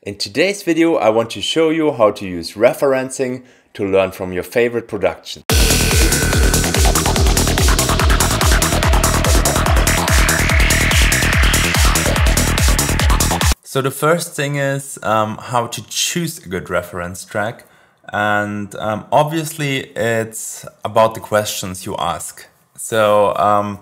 In today's video, I want to show you how to use referencing to learn from your favorite production. So the first thing is how to choose a good reference track. And obviously it's about the questions you ask. So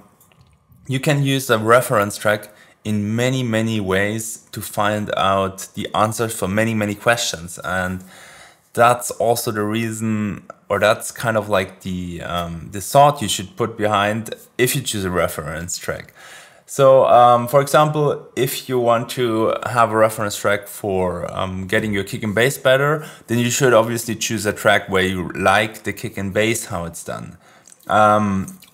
you can use a reference track in many ways to find out the answers for many questions, and that's also the reason, or that's kind of like the thought you should put behind if you choose a reference track. So for example, if you want to have a reference track for getting your kick and bass better, then you should obviously choose a track where you like the kick and bass, how it's done.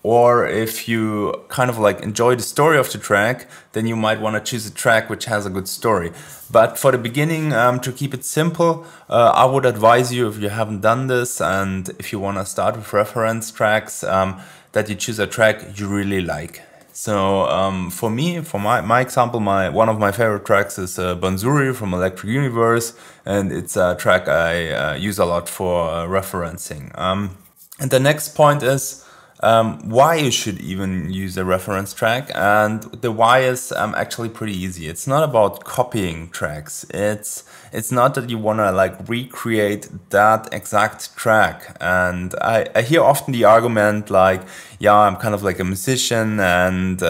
Or if you kind of like enjoy the story of the track, then you might want to choose a track which has a good story. But for the beginning, to keep it simple, I would advise you, if you haven't done this and if you want to start with reference tracks, that you choose a track you really like. So for me, for my example, one of my favorite tracks is Banzuri from Electric Universe, and it's a track I use a lot for referencing. And the next point is why you should even use a reference track, and the why is actually pretty easy. It's not about copying tracks. It's not that you want to like recreate that exact track. And I hear often the argument like, yeah, I'm kind of like a musician and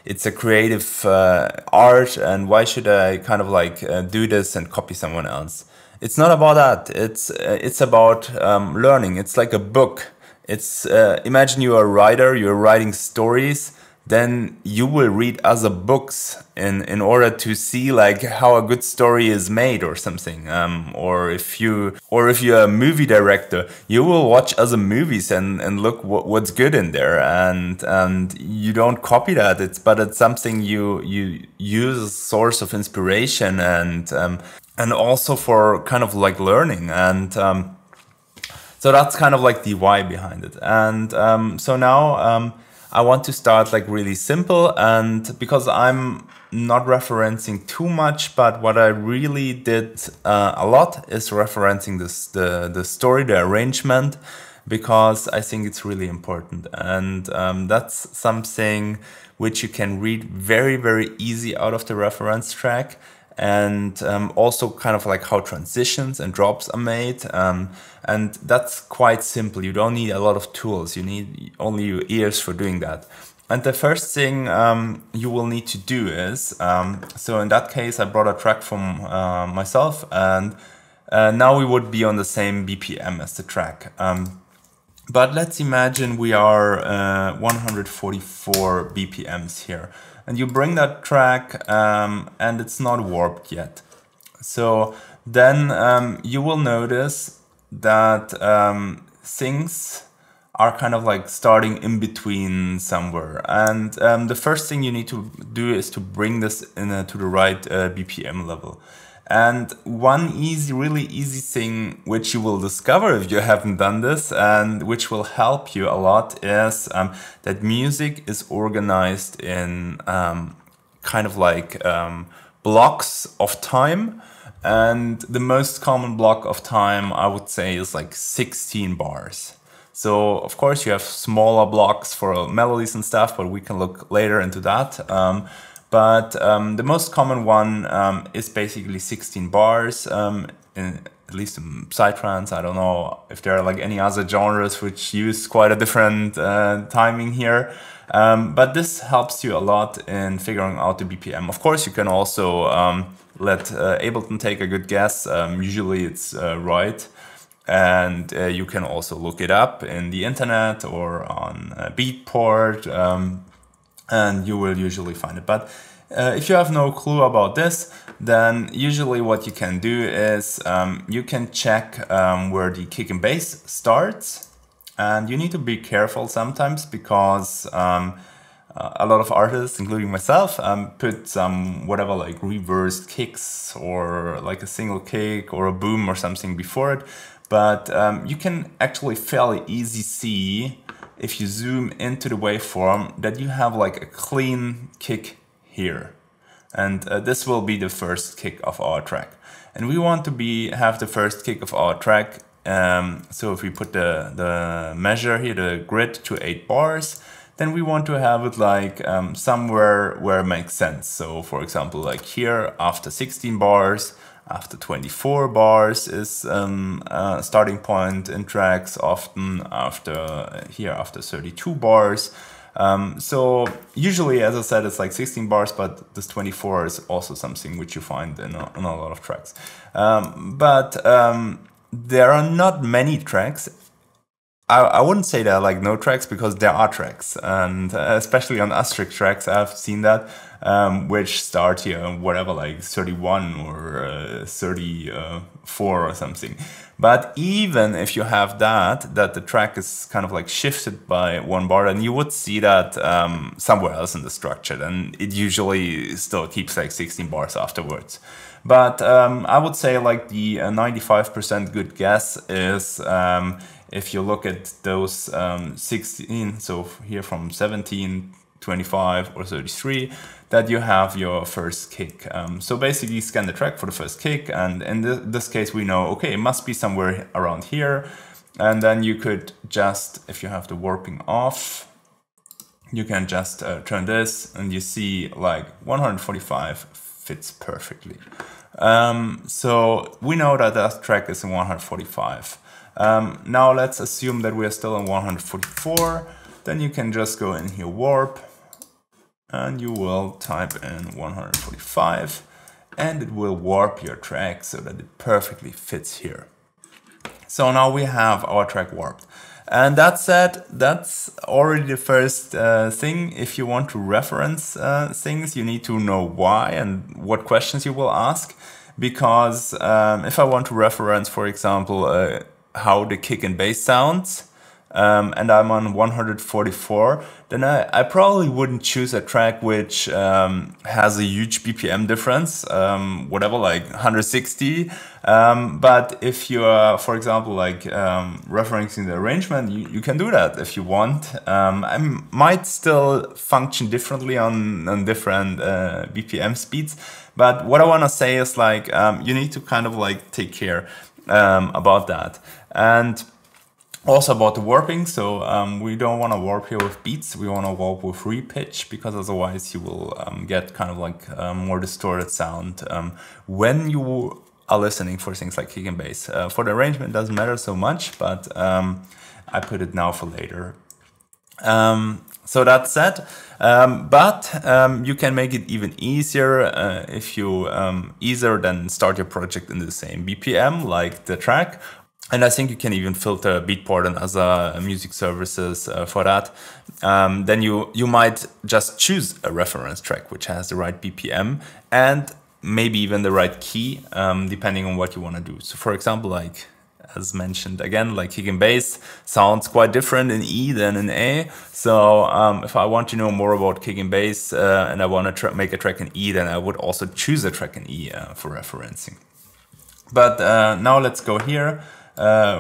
it's a creative art, and why should I kind of like do this and copy someone else? It's not about that. It's about learning. It's like a book. It's imagine you're a writer, you're writing stories, then you will read other books in order to see like how a good story is made or something. Or if you're a movie director, you will watch other movies and look what's good in there, and you don't copy that. But it's something you use as a source of inspiration and also for kind of like learning. And so that's kind of like the why behind it. And so now I want to start like really simple, and because I'm not referencing too much, but what I really did a lot is referencing the story, the arrangement, because I think it's really important. And that's something which you can read very easy out of the reference track. And also kind of like how transitions and drops are made. And that's quite simple. You don't need a lot of tools. You need only your ears for doing that. And the first thing you will need to do is, so in that case, I brought a track from myself, and now we would be on the same BPM as the track. But let's imagine we are 144 BPMs here. And you bring that track and it's not warped yet. So then you will notice that things are kind of like starting in between somewhere. And the first thing you need to do is to bring this to the right BPM level. And one really easy thing which you will discover if you haven't done this, and which will help you a lot, is that music is organized in kind of like blocks of time. And the most common block of time, I would say, is like 16 bars. So of course you have smaller blocks for melodies and stuff, but we can look later into that. But the most common one is basically 16 bars, at least in Psytrance. I don't know if there are like any other genres which use quite a different timing here. But this helps you a lot in figuring out the BPM. Of course, you can also let Ableton take a good guess. Usually it's right. And you can also look it up in the internet or on Beatport. And you will usually find it. But if you have no clue about this, then usually what you can do is you can check where the kick and bass starts. And you need to be careful sometimes, because a lot of artists, including myself, put some whatever like reversed kicks or like a single kick or a boom or something before it. But you can actually fairly easy see, if you zoom into the waveform, that you have like a clean kick here. And this will be the first kick of our track. And we want to have the first kick of our track. So if we put the measure here, the grid, to 8 bars, then we want to have it like somewhere where it makes sense. So for example, like here after 16 bars, after 24 bars is starting point in tracks, often after 32 bars. So usually, as I said, it's like 16 bars, but this 24 is also something which you find in a lot of tracks. But there are not many tracks. I wouldn't say there are like no tracks, because there are tracks, and especially on asterisk tracks, I've seen that, which start here, whatever, like 31 or 34 or something. But even if you have that the track is kind of like shifted by 1 bar, then you would see that somewhere else in the structure, then it usually still keeps like 16 bars afterwards. But I would say like the 95% good guess is if you look at those 16, so here from 17, 25 or 33, that you have your first kick. So basically scan the track for the first kick, and in this case we know, okay, it must be somewhere around here. And then you could just, if you have the warping off, you can just turn this, and you see like 145 fits perfectly. So we know that that track is in 145. Now let's assume that we are still in 144. Then you can just go in here, warp, and you will type in 145, and it will warp your track so that it perfectly fits here. So now we have our track warped. And that said, that's already the first thing. If you want to reference things, you need to know why and what questions you will ask. Because if I want to reference, for example, how the kick and bass sounds, and I'm on 144, then I probably wouldn't choose a track which has a huge BPM difference, whatever, like 160. But if you are, for example, like referencing the arrangement, you can do that if you want. I might still function differently on different BPM speeds. But what I want to say is like, you need to kind of like take care about that. And also about the warping, so we don't want to warp here with beats, we want to warp with repitch, because otherwise you will get kind of like more distorted sound when you are listening for things like kick and bass. For the arrangement, it doesn't matter so much, but I put it now for later. So that's said, but you can make it even easier if you either then start your project in the same BPM like the track. And I think you can even filter Beatport and other music services for that. Then you might just choose a reference track which has the right BPM and maybe even the right key, depending on what you want to do. So for example, like as mentioned again, like kick and bass sounds quite different in E than in A. So if I want to know more about kick and bass and I want to make a track in E, then I would also choose a track in E for referencing. But now let's go here.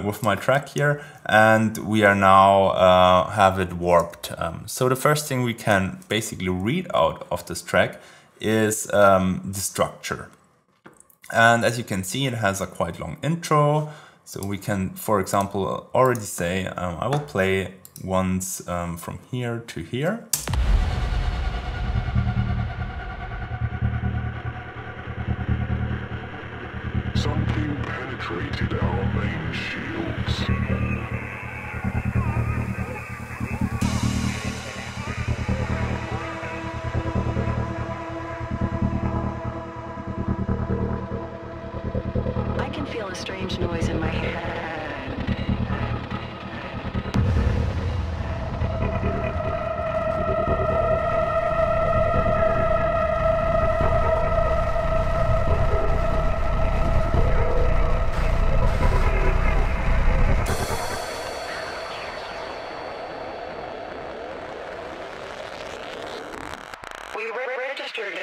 With my track here, and we are now have it warped. So the first thing we can basically read out of this track is the structure. And as you can see, it has a quite long intro. So we can, for example, already say, I will play once from here to here. Something penetrated our main shields. I can feel a strange noise in my head.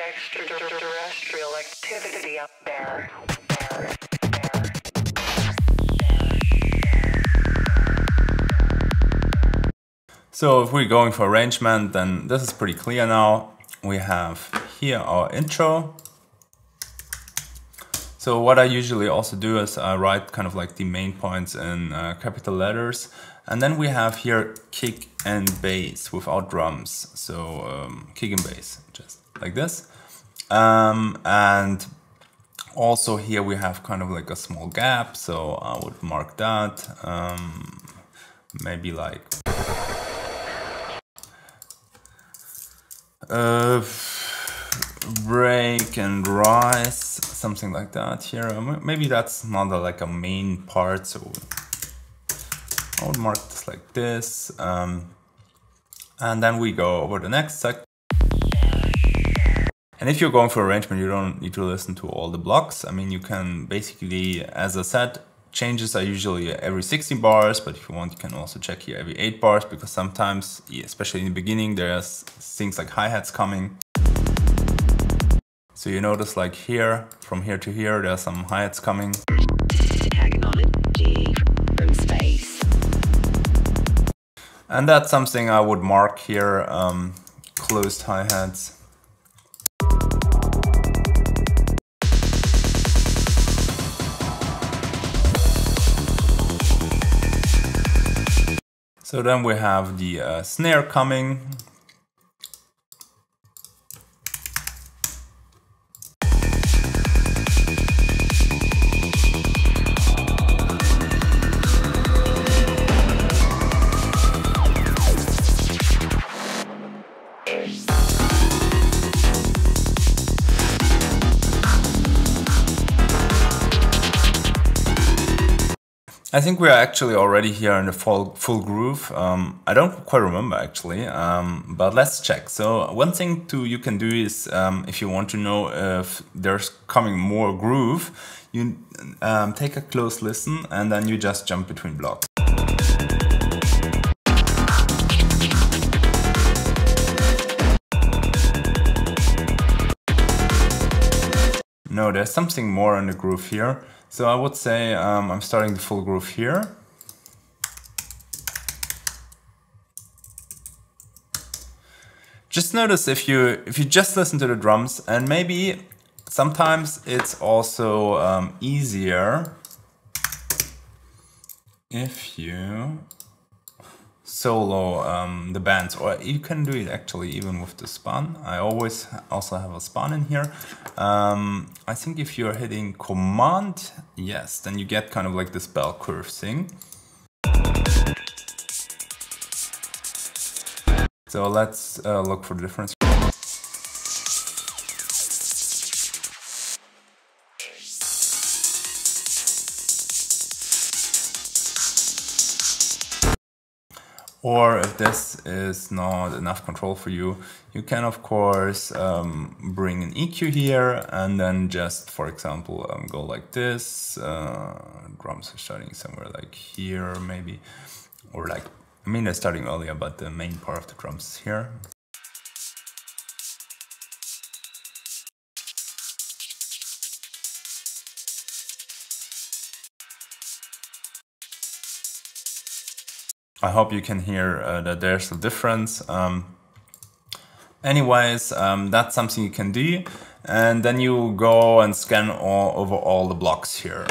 Extraterrestrial activity up there. So if we're going for arrangement, then this is pretty clear now. We have here our intro. So what I usually also do is I write kind of like the main points in capital letters. And then we have here kick and bass without drums. So kick and bass, just like this. And also here we have kind of like a small gap. So I would mark that. Maybe like break and rise, something like that here. Maybe that's not like a main part, so I would mark this like this. And then we go over the next section. And if you're going for arrangement, you don't need to listen to all the blocks. I mean, you can basically, as I said, changes are usually every 16 bars, but if you want, you can also check here every 8 bars, because sometimes, especially in the beginning, there's things like hi-hats coming. So you notice like here, from here to here, there are some hi-hats coming. And that's something I would mark here, closed hi-hats. So then we have the snare coming. I think we are actually already here in the full groove. I don't quite remember actually, but let's check. So one thing you can do is, if you want to know if there's coming more groove, you take a close listen and then you just jump between blocks. No, there's something more in the groove here. So I would say I'm starting the full groove here. Just notice if you just listen to the drums, and maybe sometimes it's also easier if you solo the bands, or you can do it actually even with the span. I always also have a span in here. I think if you're hitting command, yes, then you get kind of like this bell curve thing. So let's look for the difference. Or if this is not enough control for you, you can of course bring an EQ here and then just, for example, go like this. Drums are starting somewhere like here maybe, or like, I mean they're starting earlier, but the main part of the drums is here. I hope you can hear that there's a difference. Anyways, that's something you can do. And then you go and scan over all the blocks here.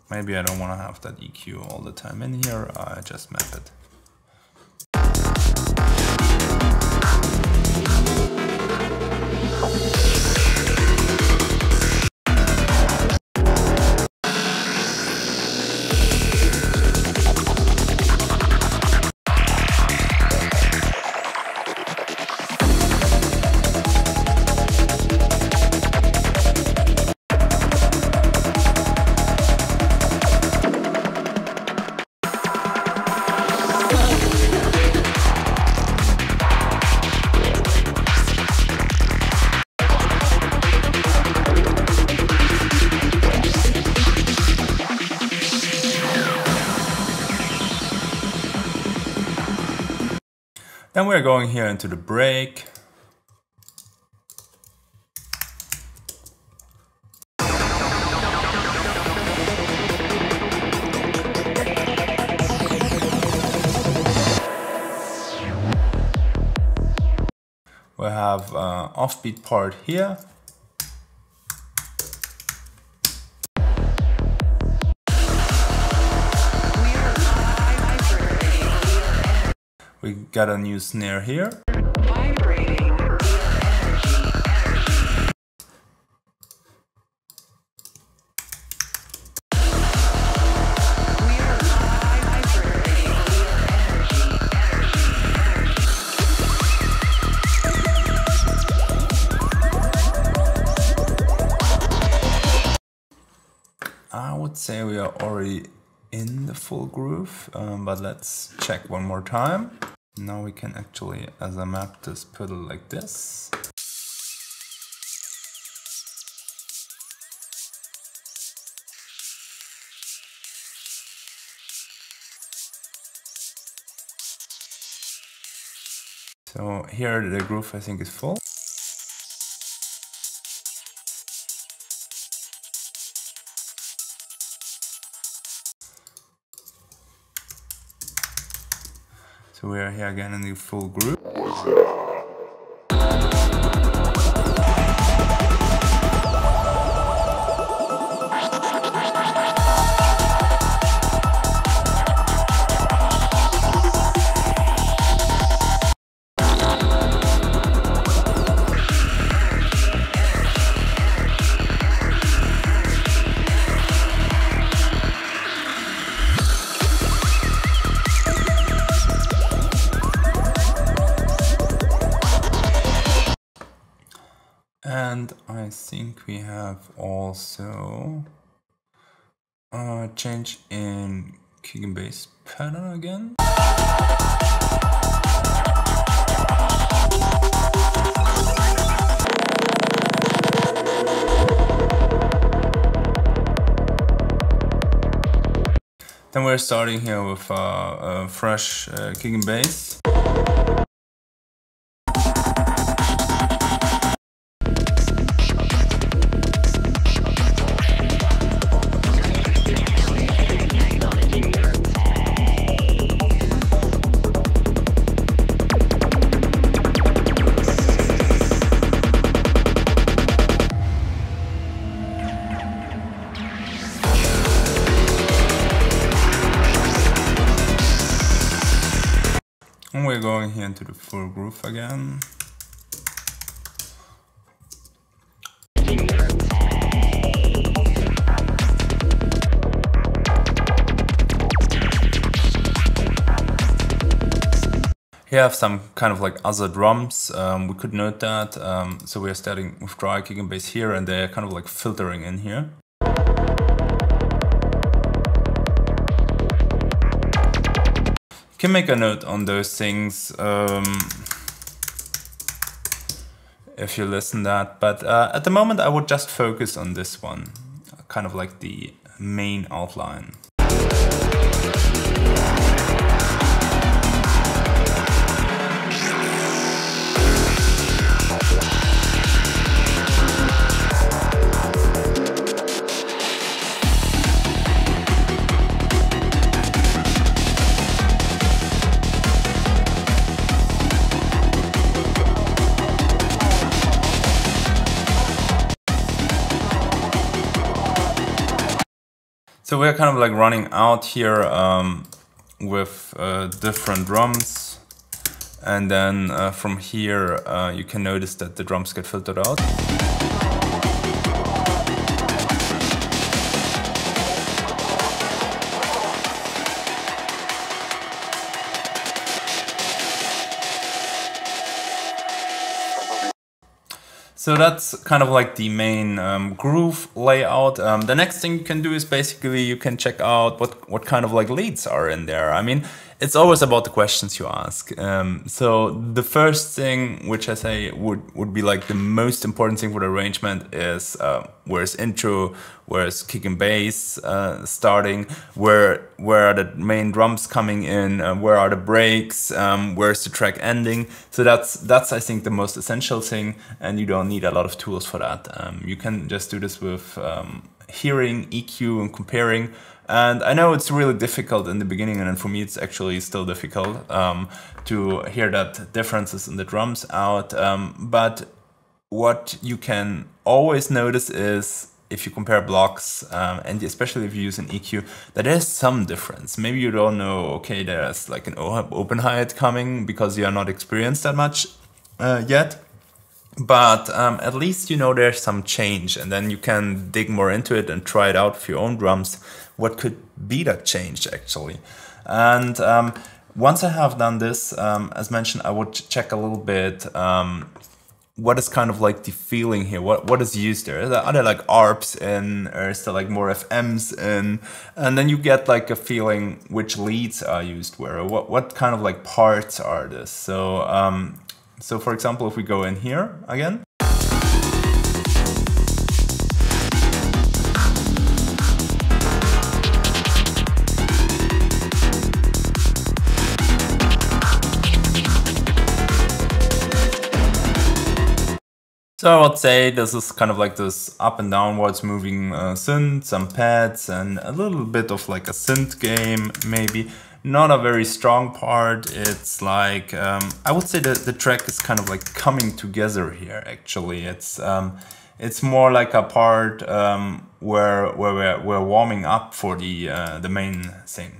Maybe I don't want to have that EQ all the time in here. I just map it. Then we're going here into the break. We have offbeat part here. We got a new snare here. I would say we are already in the full groove, but let's check one more time. Now we can actually, as I map this pedal like this. So here the groove I think is full. So we are here again in the full groove. And I think we have also a change in kick and bass pattern again. Then we're starting here with a fresh kick and bass. And we're going here into the full groove again. Here I have some kind of like other drums, we could note that, so we're starting with dry kick and bass here and they're kind of like filtering in here. You can make a note on those things if you listen that, but at the moment I would just focus on this one, kind of like the main outline. So we're kind of like running out here with different drums, and then from here you can notice that the drums get filtered out. So that's kind of like the main groove layout. The next thing you can do is basically you can check out what kind of like leads are in there. I mean, it's always about the questions you ask. So the first thing, which I say would be like the most important thing for the arrangement is where's intro, where's kick and bass starting, where are the main drums coming in, where are the breaks, where's the track ending. So that's I think the most essential thing, and you don't need a lot of tools for that. You can just do this with hearing EQ and comparing. And I know it's really difficult in the beginning, and for me it's actually still difficult to hear that differences in the drums out. But what you can always notice is if you compare blocks, and especially if you use an EQ, that there's some difference. Maybe you don't know, okay, there's like an open hi-hat coming because you are not experienced that much yet. But at least you know there's some change, and then you can dig more into it and try it out with your own drums. What could be that change actually? And once I have done this, as mentioned, I would check a little bit what is kind of like the feeling here. What is used there? Are there like ARPs in, or is there like more FMs in? And then you get like a feeling which leads are used where, or what kind of like parts are this. So for example, if we go in here again. So I would say this is kind of like this up and downwards moving synth, some pads, and a little bit of like a synth game, maybe. Not a very strong part. It's like, I would say that the track is kind of like coming together here, actually. It's more like a part where we're warming up for the main thing.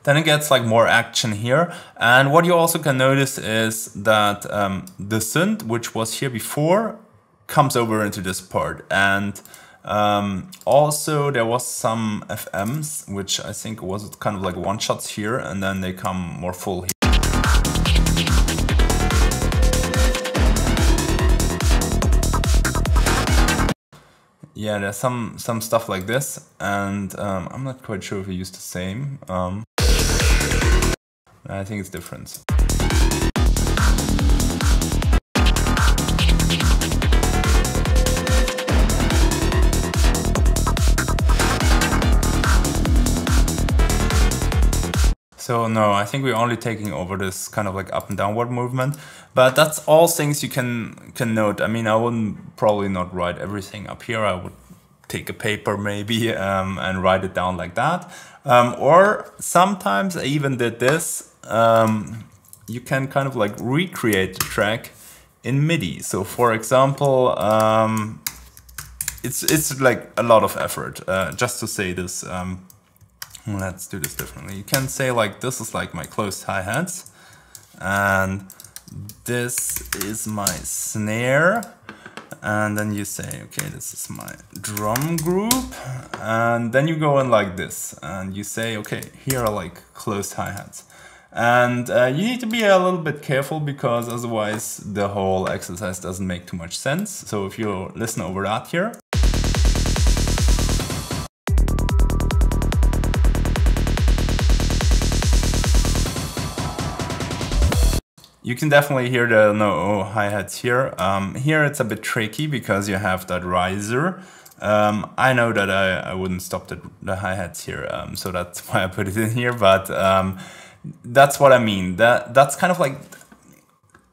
Then it gets like more action here. And what you also can notice is that the synth, which was here before, comes over into this part. And also there was some FMs, which I think was kind of like one shots here, and then they come more full here. Yeah, there's some stuff like this, and I'm not quite sure if we use the same. I think it's different. So no, I think we're only taking over this kind of like up and downward movement, but that's all things you can note. I mean, I wouldn't probably not write everything up here. I would take a paper maybe and write it down like that. Or sometimes I even did this. You can kind of like recreate the track in MIDI. So for example, it's like a lot of effort just to say this. Let's do this differently. You can say like, this is like my closed hi-hats, and this is my snare, and then you say, okay, this is my drum group, and then you go in like this, and you say, okay, here are like closed hi-hats. And you need to be a little bit careful, because otherwise the whole exercise doesn't make too much sense. So if you listen over that here. You can definitely hear the no hi-hats here. Here it's a bit tricky because you have that riser. I know that I wouldn't stop the hi-hats here, so that's why I put it in here, but that's what I mean. That's kind of like,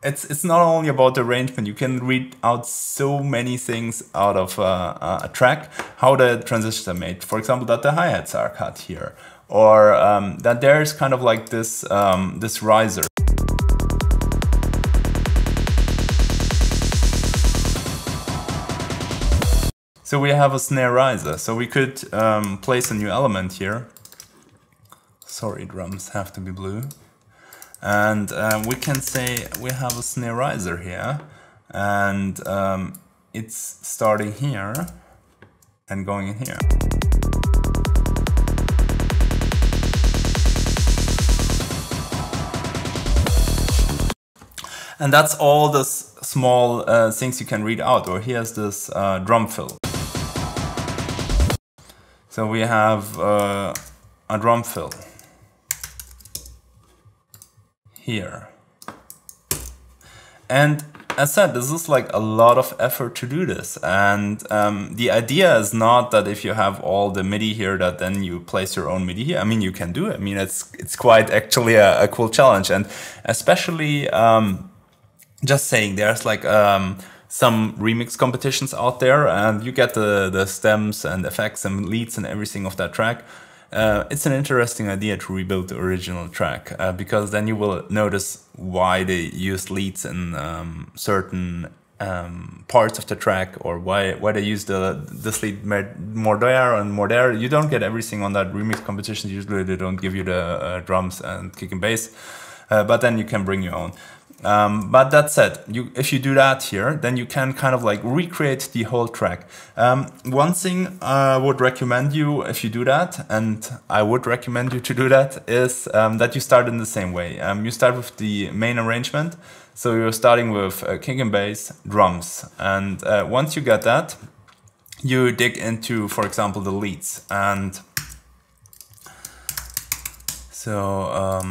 it's not only about the arrangement. You can read out so many things out of a track, how the transitions are made. For example, that the hi-hats are cut here, or that there's kind of like this, this riser. So we have a snare riser, so we could place a new element here. Sorry, drums have to be blue. And we can say we have a snare riser here, and it's starting here and going in here. And that's all the small things you can read out. Or here's this drum fill. So we have a drum fill here. And as said, this is like a lot of effort to do this. And the idea is not that if you have all the MIDI here, that then you place your own MIDI here. I mean, you can do it. I mean, it's quite actually a cool challenge. And especially just saying, there's like some remix competitions out there, and you get the stems and effects and leads and everything of that track. It's an interesting idea to rebuild the original track, because then you will notice why they use leads in certain parts of the track, or why they use this lead more there and more there. You don't get everything on that remix competition. Usually they don't give you the drums and kick and bass, but then you can bring your own. But that said, if you do that here, then you can kind of like recreate the whole track. One thing I would recommend you, if you do that, and I would recommend you to do that, is that you start in the same way. You start with the main arrangement. So you're starting with kick and bass, drums. And once you get that, you dig into, for example, the leads. And so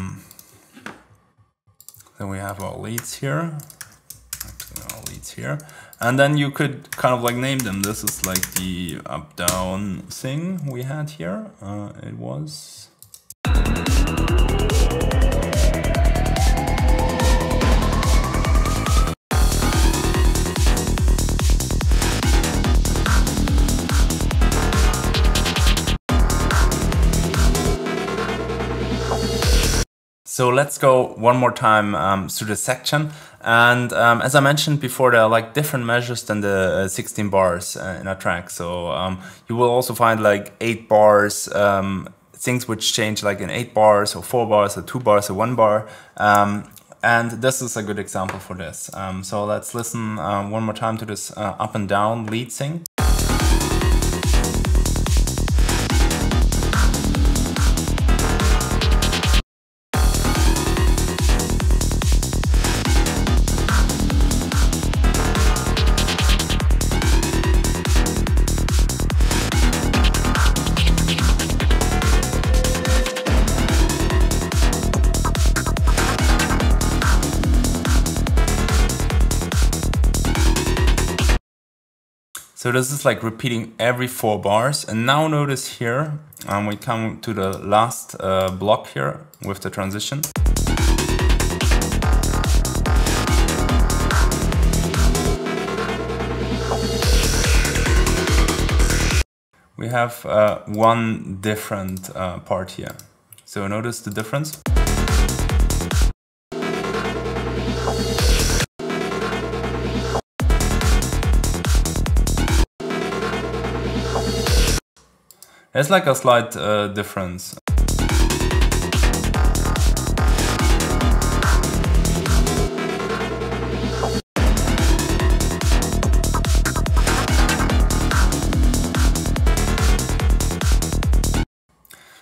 then we have our leads here. Actually, our leads here. And then you could kind of like name them. This is like the up-down thing we had here. It was... So let's go one more time through the section. And as I mentioned before, there are like different measures than the 16 bars in a track. So you will also find like 8 bars, things which change like in 8 bars or 4 bars or 2 bars or 1 bar. And this is a good example for this. So let's listen one more time to this up and down lead thing. So this is like repeating every 4 bars. And now notice here, we come to the last block here with the transition. We have one different part here. So notice the difference. There's like a slight difference.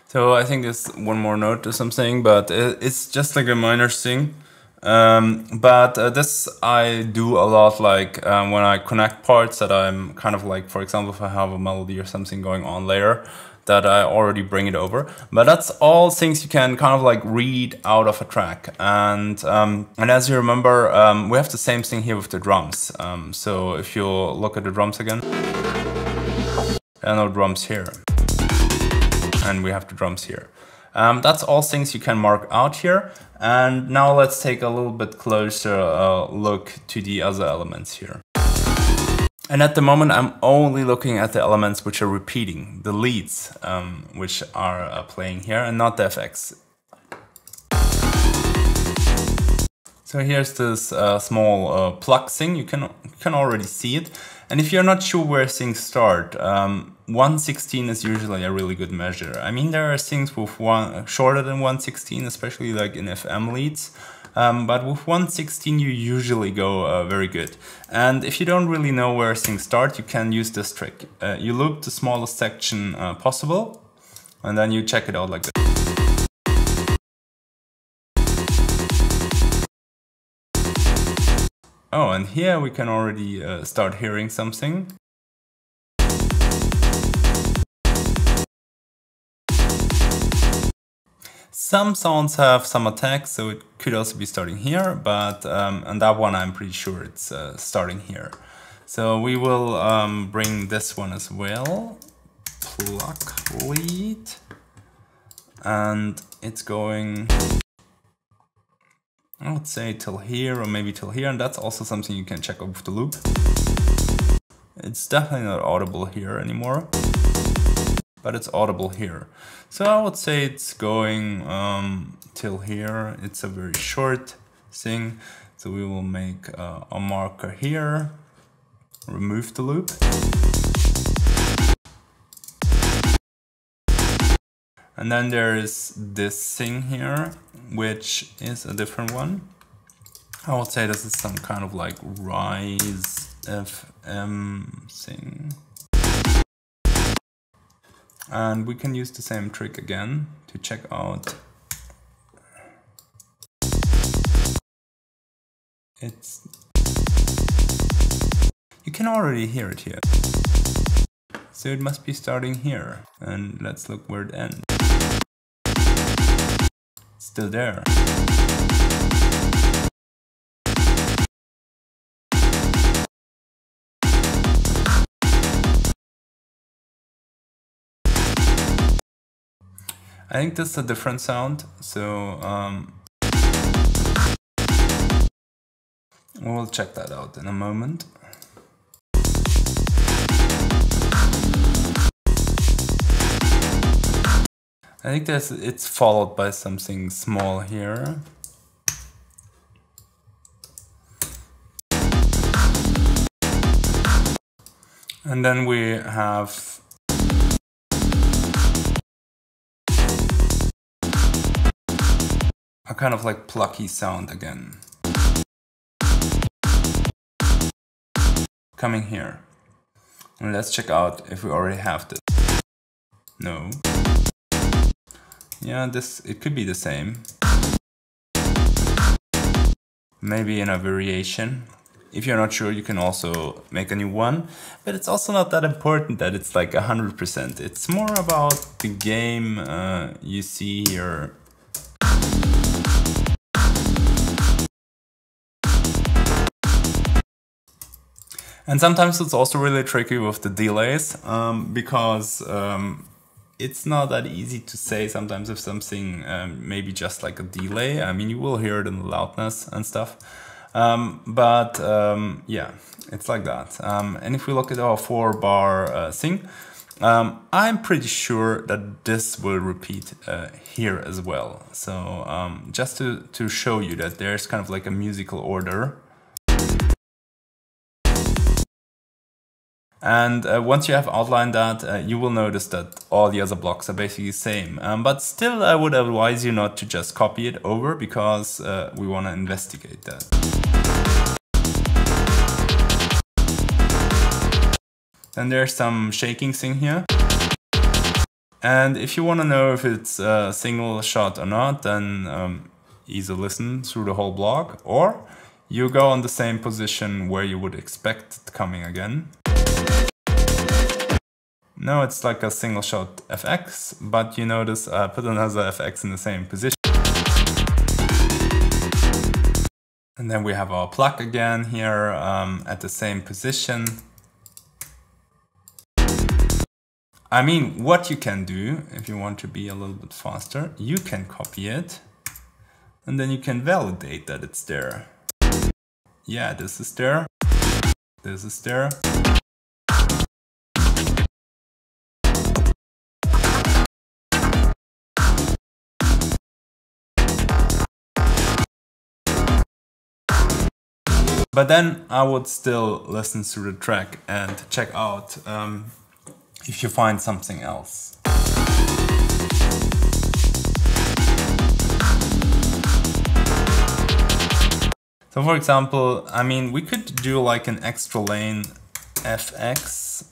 So I think there's one more note or something, but it's just like a minor thing. But this I do a lot, like when I connect parts that I'm kind of like, for example, if I have a melody or something going on later, that I already bring it over. But that's all things you can kind of like read out of a track. And as you remember, we have the same thing here with the drums. So if you look at the drums again, there are no drums here. And we have the drums here. That's all things you can mark out here. And now let's take a little bit closer look to the other elements here. And at the moment I'm only looking at the elements which are repeating, the leads which are playing here, and not the effects. So here's this small plug thing, you can already see it. And if you're not sure where things start, 1/16 is usually a really good measure. I mean, there are things with shorter than 1/16, especially like in FM leads. But with 1/16 you usually go very good. And if you don't really know where things start, you can use this trick. You loop the smallest section possible, and then you check it out like this. Oh, and here we can already start hearing something. Some sounds have some attacks, so it could also be starting here, but on that one I'm pretty sure it's starting here. So we will bring this one as well, pluck lead, and it's going, I would say till here or maybe till here, and that's also something you can check out with the loop. It's definitely not audible here anymore, but it's audible here. So I would say it's going till here. It's a very short thing, so we will make a marker here, remove the loop. And then there is this thing here, which is a different one. I would say this is some kind of like rise FM thing. And we can use the same trick again to check out. You can already hear it here. So it must be starting here. And let's look where it ends. It's still there. I think this is a different sound, so we'll check that out in a moment. I think it's followed by something small here. And then we have a kind of like plucky sound again. Coming here. And let's check out if we already have this. No. Yeah, it could be the same. Maybe in a variation. If you're not sure, you can also make a new one. But it's also not that important that it's like 100%. It's more about the game you see here. And sometimes it's also really tricky with the delays, because it's not that easy to say sometimes if something maybe just like a delay. I mean, you will hear it in the loudness and stuff, but yeah, it's like that. And if we look at our 4-bar thing, I'm pretty sure that this will repeat here as well. So just to show you that there's kind of like a musical order. And once you have outlined that, you will notice that all the other blocks are basically the same. But still, I would advise you not to just copy it over, because we want to investigate that. Then there's some shaking thing here. And if you want to know if it's a single shot or not, then either listen through the whole block, or you go on the same position where you would expect it coming again. No, it's like a single shot FX, but you notice I put another FX in the same position. And then we have our pluck again here at the same position. I mean, what you can do, if you want to be a little bit faster, you can copy it, and then you can validate that it's there. Yeah, this is there. This is there. But then I would still listen through the track and check out if you find something else. So for example, I mean, we could do like an extra lane FX,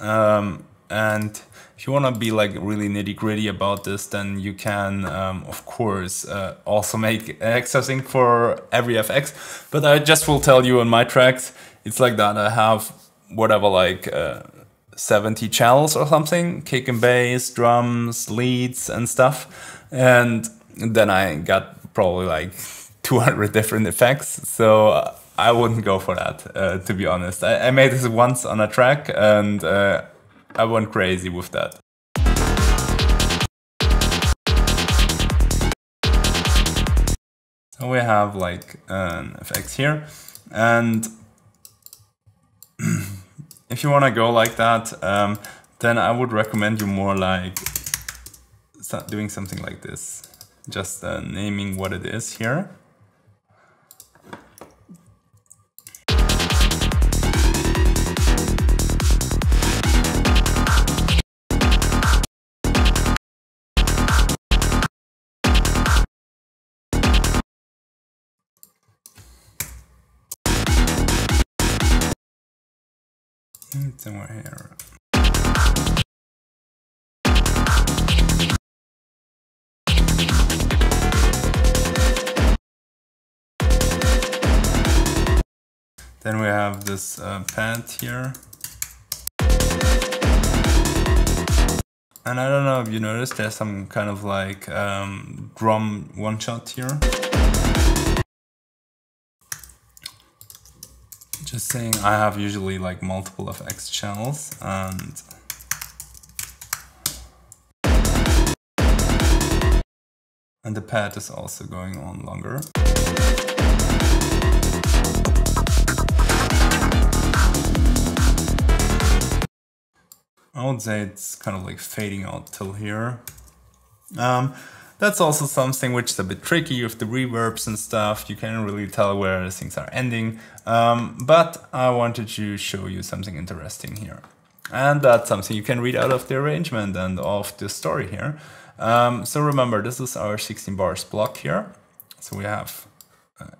and if you want to be like really nitty gritty about this, then you can, of course, also make an extra thing for every FX. But I just will tell you on my tracks, it's like that. I have whatever, like 70 channels or something, kick and bass, drums, leads and stuff. And then I got probably like 200 different effects. So I wouldn't go for that, to be honest. I made this once on a track and I went crazy with that. So we have like an effect here, and if you want to go like that, then I would recommend you more like doing something like this, just naming what it is here. Somewhere here. Then we have this pad here. And I don't know if you noticed, there's some kind of like drum one-shot here. Just saying, I have usually like multiple FX channels, and the pad is also going on longer. I would say it's kind of like fading out till here. That's also something which is a bit tricky with the reverbs and stuff. You can't really tell where things are ending. But I wanted to show you something interesting here. And that's something you can read out of the arrangement and of the story here. So remember, this is our 16 bars block here. So we have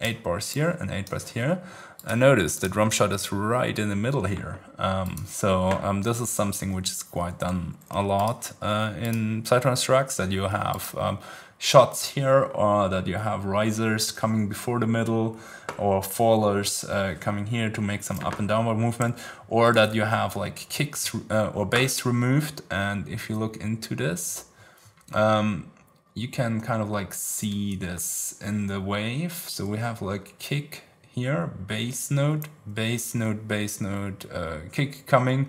8 bars here and 8 bars here. And notice the drum shot is right in the middle here. This is something which is quite done a lot in Psytrance tracks, that you have shots here, or that you have risers coming before the middle, or fallers coming here to make some up and downward movement, or that you have like kicks or bass removed. And if you look into this, you can kind of like see this in the wave. So we have like kick here, bass note, bass note, bass note, kick coming,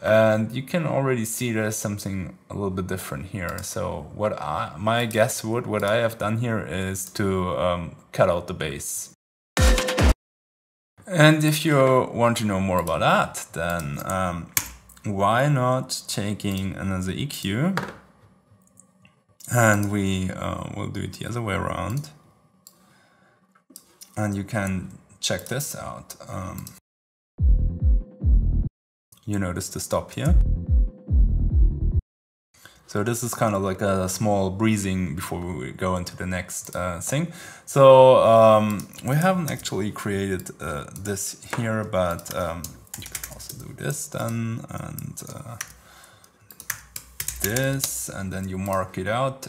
and you can already see there's something a little bit different here. So what I have done here is to cut out the bass. And if you want to know more about that, then why not taking another EQ, and we will do it the other way around. And you can check this out. You notice the stop here. So this is kind of like a small breathing before we go into the next thing. So we haven't actually created this here, but you can also do this then, and this, and then you mark it out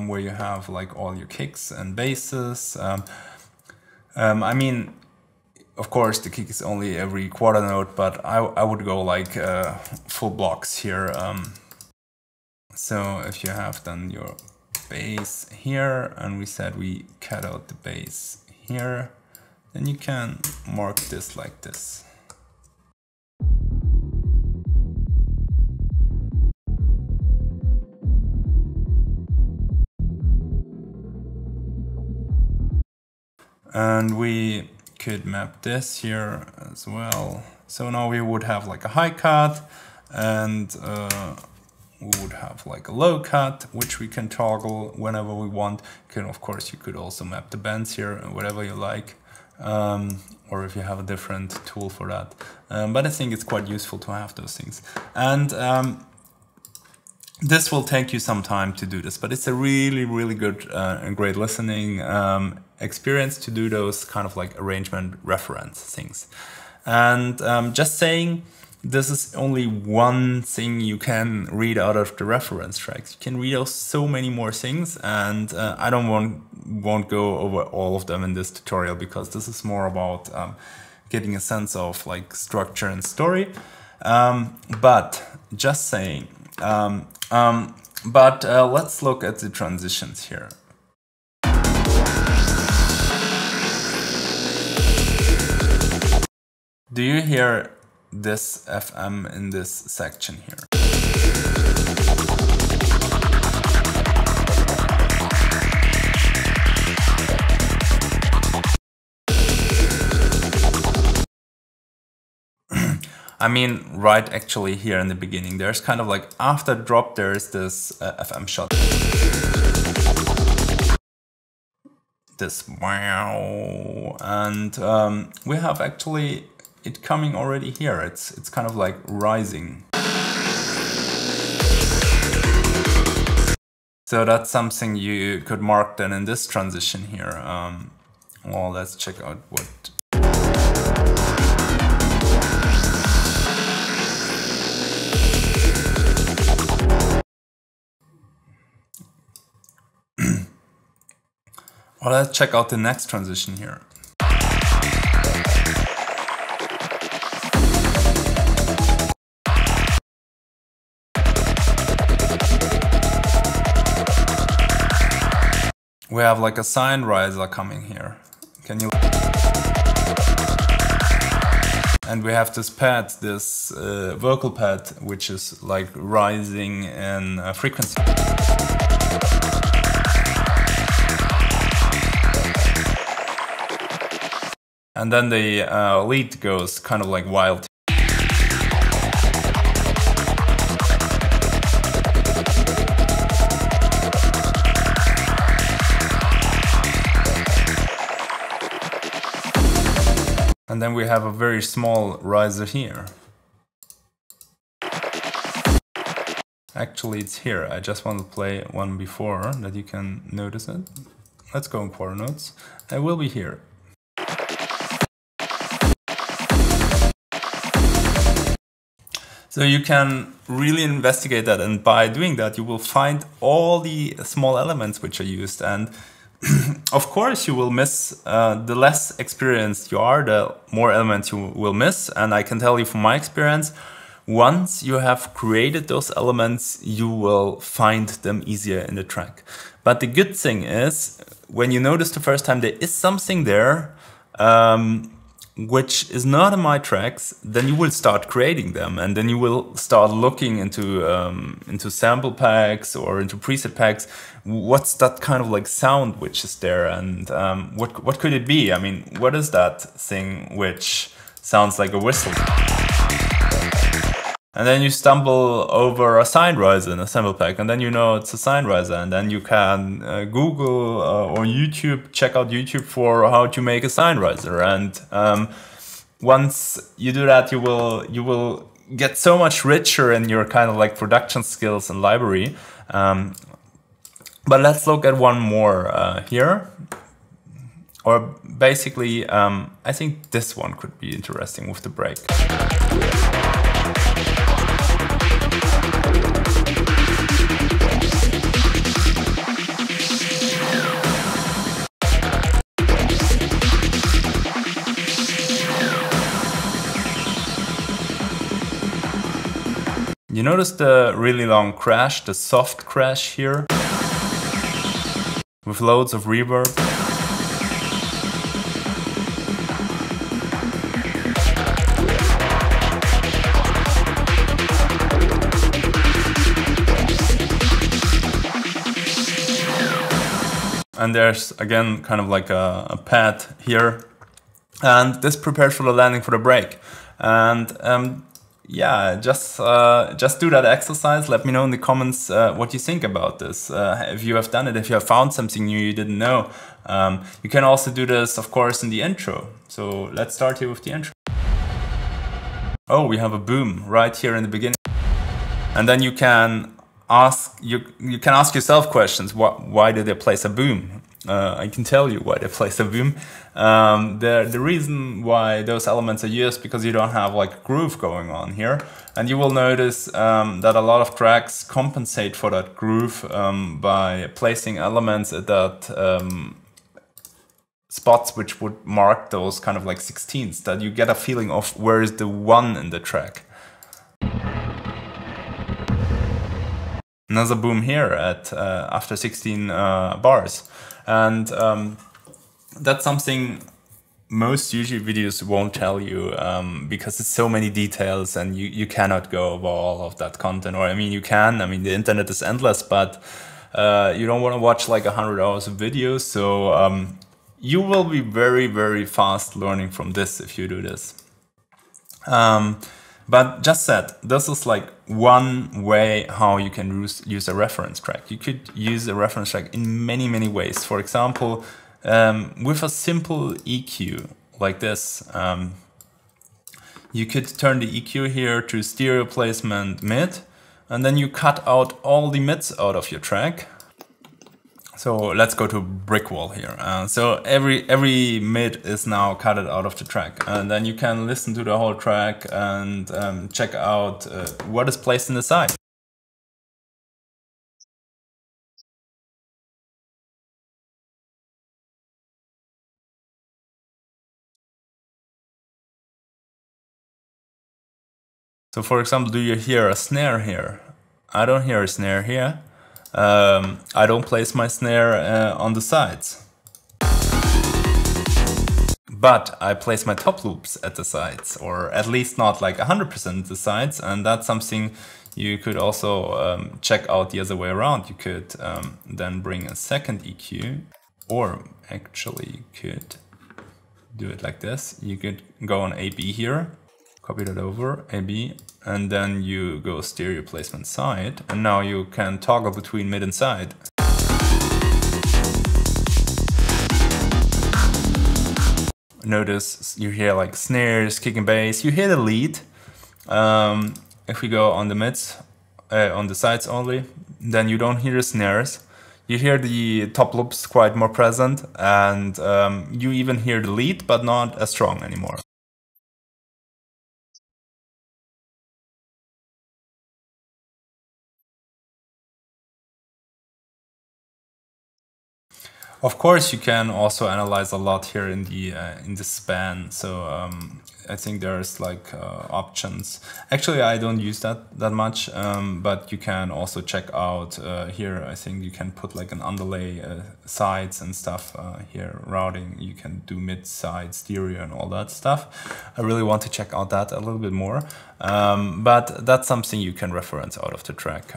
where you have like all your kicks and basses. I mean, of course, the kick is only every quarter note, but I would go like full blocks here. So if you have done your bass here, and we said we cut out the bass here, then you can mark this like this. And we could map this here as well. So now we would have like a high cut, and we would have like a low cut, which we can toggle whenever we want. Of course, you could also map the bends here, whatever you like, or if you have a different tool for that. But I think it's quite useful to have those things. And this will take you some time to do this, but it's a really, really good and great listening experience to do those kind of like arrangement reference things. And just saying, this is only one thing you can read out of the reference tracks. You can read out so many more things, and I won't go over all of them in this tutorial, because this is more about getting a sense of like structure and story. But just saying, let's look at the transitions here. Do you hear this FM in this section here? I mean, right actually here in the beginning, there's kind of like after drop, there's this FM shot. This wow, and we have actually it coming already here. It's kind of like rising. So that's something you could mark then in this transition here. Well, let's check out what. Well, let's check out the next transition here. We have like a sine riser coming here. Can you? And we have this pad, this vocal pad, which is like rising in frequency. And then the lead goes kind of like wild. And then we have a very small riser here. Actually, it's here. I just want to play one before that you can notice it. Let's go in quarter notes. It will be here. So you can really investigate that, and by doing that you will find all the small elements which are used, and of course you will miss, the less experienced you are, the more elements you will miss. And I can tell you from my experience, once you have created those elements, you will find them easier in the track. But the good thing is, when you notice the first time there is something there, which is not in my tracks, then you will start creating them, and then you will start looking into sample packs or into preset packs. What's that kind of like sound which is there, and what could it be? I mean, what is that thing which sounds like a whistle? And then you stumble over a sine riser in a sample pack, and then you know it's a sine riser, and then you can Google or YouTube, check out YouTube for how to make a sine riser. And once you do that, you will get so much richer in your kind of like production skills and library. But let's look at one more here. Or basically, I think this one could be interesting with the break. You notice the really long crash, the soft crash here, with loads of reverb. And there's again kind of like a pad here, and this prepares for the landing for the break. And yeah, just do that exercise. Let me know in the comments what you think about this. If you have done it, if you have found something new you didn't know. You can also do this, of course, in the intro. So let's start here with the intro. Oh, we have a boom right here in the beginning. And then you can ask yourself questions. Why did they place a boom? I can tell you why they place a boom. The reason why those elements are used, because you don't have like a groove going on here, and you will notice that a lot of tracks compensate for that groove by placing elements at that spots which would mark those kind of like 16ths, that you get a feeling of where is the one in the track. Another boom here at after 16 bars. And that's something most YouTube videos won't tell you because it's so many details and you cannot go over all of that content. Or I mean, you can. I mean, the internet is endless, but you don't want to watch like 100 hours of videos. So you will be very, very fast learning from this if you do this. But just said, this is like one way how you can use a reference track. You could use a reference track in many, many ways. For example, with a simple EQ like this, you could turn the EQ here to stereo placement mid, and then you cut out all the mids out of your track. So let's go to brick wall here. So every mid is now cut out of the track, and then you can listen to the whole track and check out what is placed in the side. So for example, do you hear a snare here? I don't hear a snare here. I don't place my snare on the sides. But I place my top loops at the sides, or at least not like 100% the sides, and that's something you could also check out the other way around. You could then bring a second EQ, or actually you could do it like this. You could go on AB here, copy that over, AB, and then you go stereo placement side, and now you can toggle between mid and side. Notice you hear like snares, kick and bass, you hear the lead. If we go on the mids, on the sides only, then you don't hear the snares. You hear the top loops quite more present, and you even hear the lead, but not as strong anymore. Of course, you can also analyze a lot here in the span. So I think there's like options. Actually, I don't use that much, but you can also check out here. I think you can put like an underlay sides and stuff here, routing. You can do mid, side, stereo, and all that stuff. I really want to check out that a little bit more. But that's something you can reference out of the track,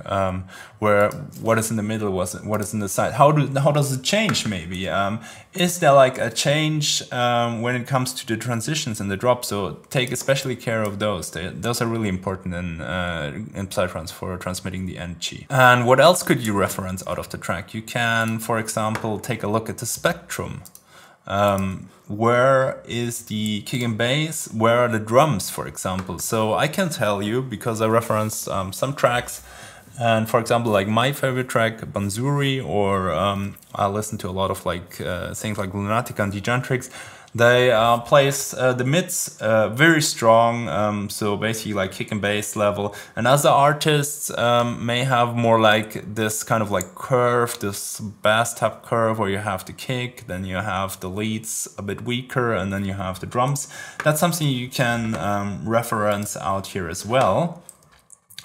where what is in the middle, what is in the side. How does it change? Maybe is there like a change when it comes to the transitions and the drop? So take especially care of those. Those are really important in Psytrance for transmitting the energy. And what else could you reference out of the track? You can, for example, take a look at the spectrum. Where is the kick and bass? Where are the drums, for example? So I can tell you, because I referenced some tracks, and for example, like my favorite track, Banzuri, or I listen to a lot of like things like Lunatica and Degentrix. They place the mids very strong, so basically like kick and bass level. And other artists may have more like this kind of like curve, this bass tap curve, where you have the kick, then you have the leads a bit weaker, and then you have the drums. That's something you can reference out here as well.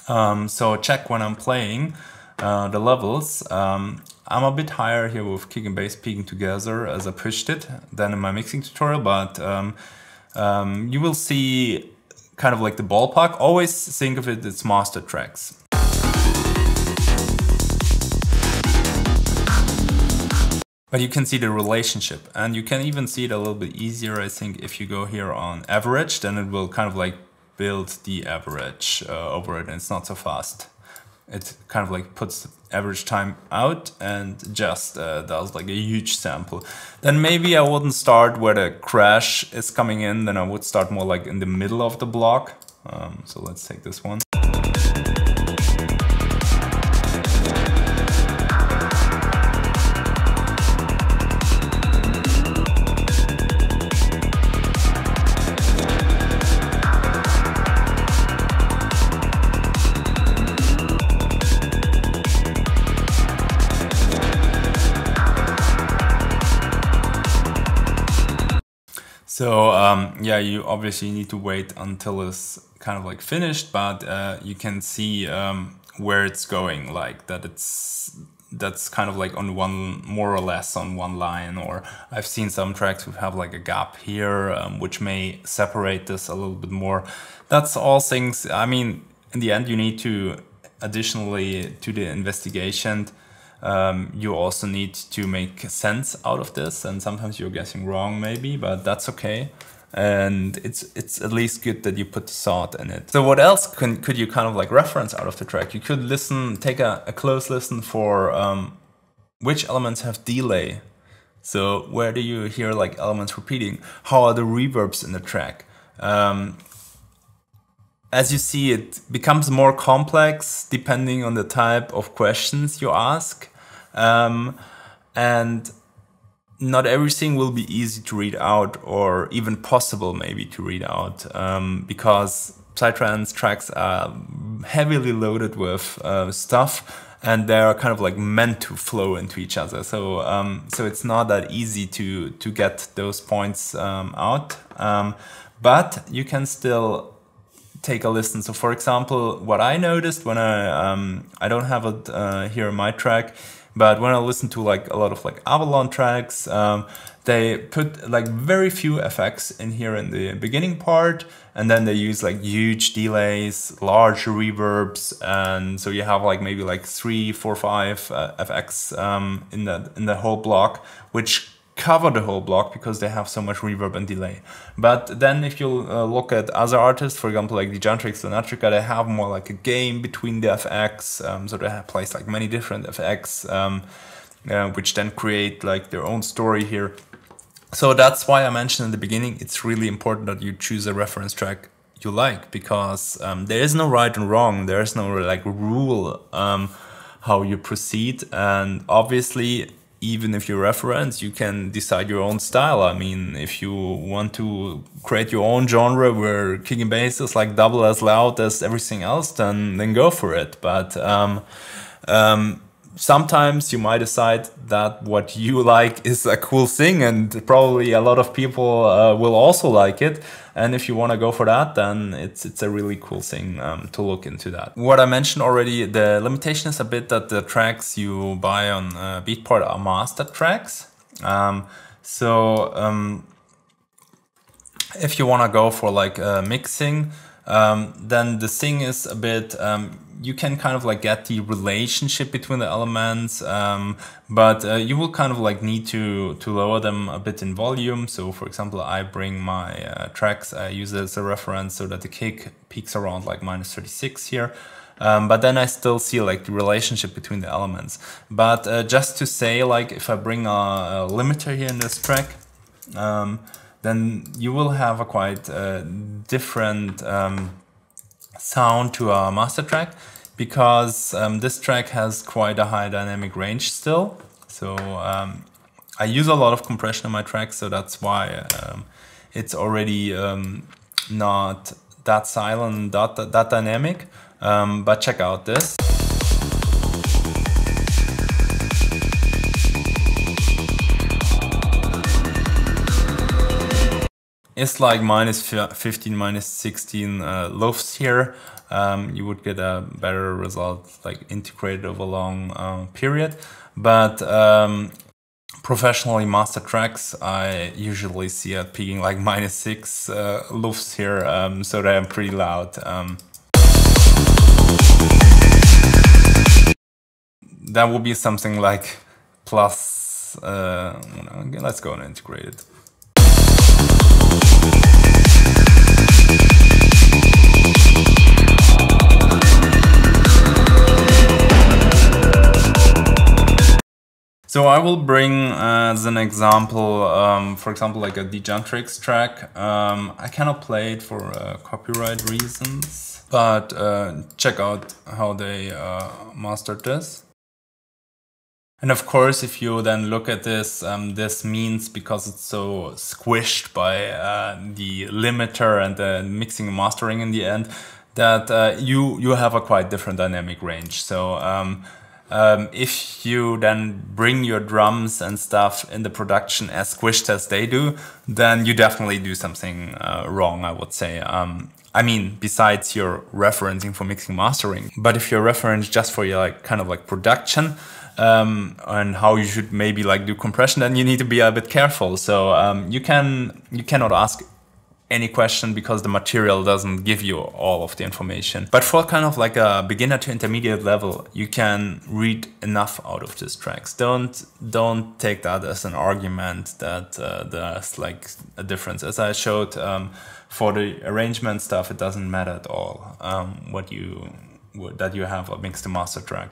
So check when I'm playing the levels. I'm a bit higher here with kick and bass peaking together as I pushed it than in my mixing tutorial, but you will see kind of like the ballpark. Always think of it as master tracks. But you can see the relationship, and you can even see it a little bit easier, I think, if you go here on average, then it will kind of like build the average over it, and it's not so fast. It kind of like puts the average time out and just does like a huge sample. Then maybe I wouldn't start where the crash is coming in, then I would start more like in the middle of the block. So let's take this one. So yeah, you obviously need to wait until it's kind of like finished, but you can see where it's going, like that that's kind of like on one, more or less on one line, or I've seen some tracks which have like a gap here, which may separate this a little bit more. That's all things, I mean, in the end you need to, additionally to the investigation, you also need to make sense out of this, and sometimes you're guessing wrong maybe, but that's okay. And it's at least good that you put thought in it. So what else could you kind of like reference out of the track? You could listen, take a close listen for which elements have delay. So where do you hear like elements repeating? How are the reverbs in the track? As you see, it becomes more complex depending on the type of questions you ask. And not everything will be easy to read out, or even possible maybe to read out, because Psytrance tracks are heavily loaded with stuff, and they're kind of like meant to flow into each other. So so it's not that easy to get those points out, but you can still take a listen. So for example, what I noticed when I don't have it here in my track, but when I listen to like a lot of like Ableton tracks, they put like very few effects in here in the beginning part, and then they use like huge delays, large reverbs, and so you have like maybe like 3, 4, 5 effects in the whole block, which cover the whole block because they have so much reverb and delay. But then if you look at other artists, for example like the Jantrix and Natrika, they have more like a game between the FX, so they have placed like many different FX, which then create like their own story here. So that's why I mentioned in the beginning, it's really important that you choose a reference track you like, because there is no right and wrong, there is no like rule how you proceed, and obviously even if you reference, you can decide your own style. I mean, if you want to create your own genre where kick and bass is like double as loud as everything else, then go for it. But sometimes you might decide that what you like is a cool thing, and probably a lot of people will also like it. And if you want to go for that, then it's a really cool thing to look into that. What I mentioned already, the limitation is a bit that the tracks you buy on Beatport are mastered tracks. If you want to go for like mixing, then the thing is a bit, you can kind of like get the relationship between the elements, but you will kind of like need to lower them a bit in volume. So for example, I bring my tracks, I use it as a reference so that the kick peaks around like -36 here. But then I still see like the relationship between the elements. But just to say, like if I bring a limiter here in this track, then you will have a quite different sound to a master track, because this track has quite a high dynamic range still. So I use a lot of compression in my track, so that's why it's already not that silent, that dynamic. But check out this. It's like -15, -16 lofts here. You would get a better result like integrated over a long period. But professionally master tracks, I usually see it peaking like -6 lofts here, so they're pretty loud. That would be something like plus, let's go and integrate it. So I will bring as an example, for example, like a Jantrix track. I cannot play it for copyright reasons, but check out how they mastered this. And of course, if you then look at this, this means, because it's so squished by the limiter and the mixing and mastering in the end, that you have a quite different dynamic range. So if you then bring your drums and stuff in the production as squished as they do, then you definitely do something wrong, I would say. I mean, besides your referencing for mixing and mastering, but if you're referencing just for your like kind of like production, and how you should maybe like do compression, then you need to be a bit careful. So you cannot ask any question because the material doesn't give you all of the information. But for kind of like a beginner to intermediate level, you can read enough out of these tracks. Don't take that as an argument that there's like a difference. As I showed for the arrangement stuff, it doesn't matter at all that you have a mixed to master track.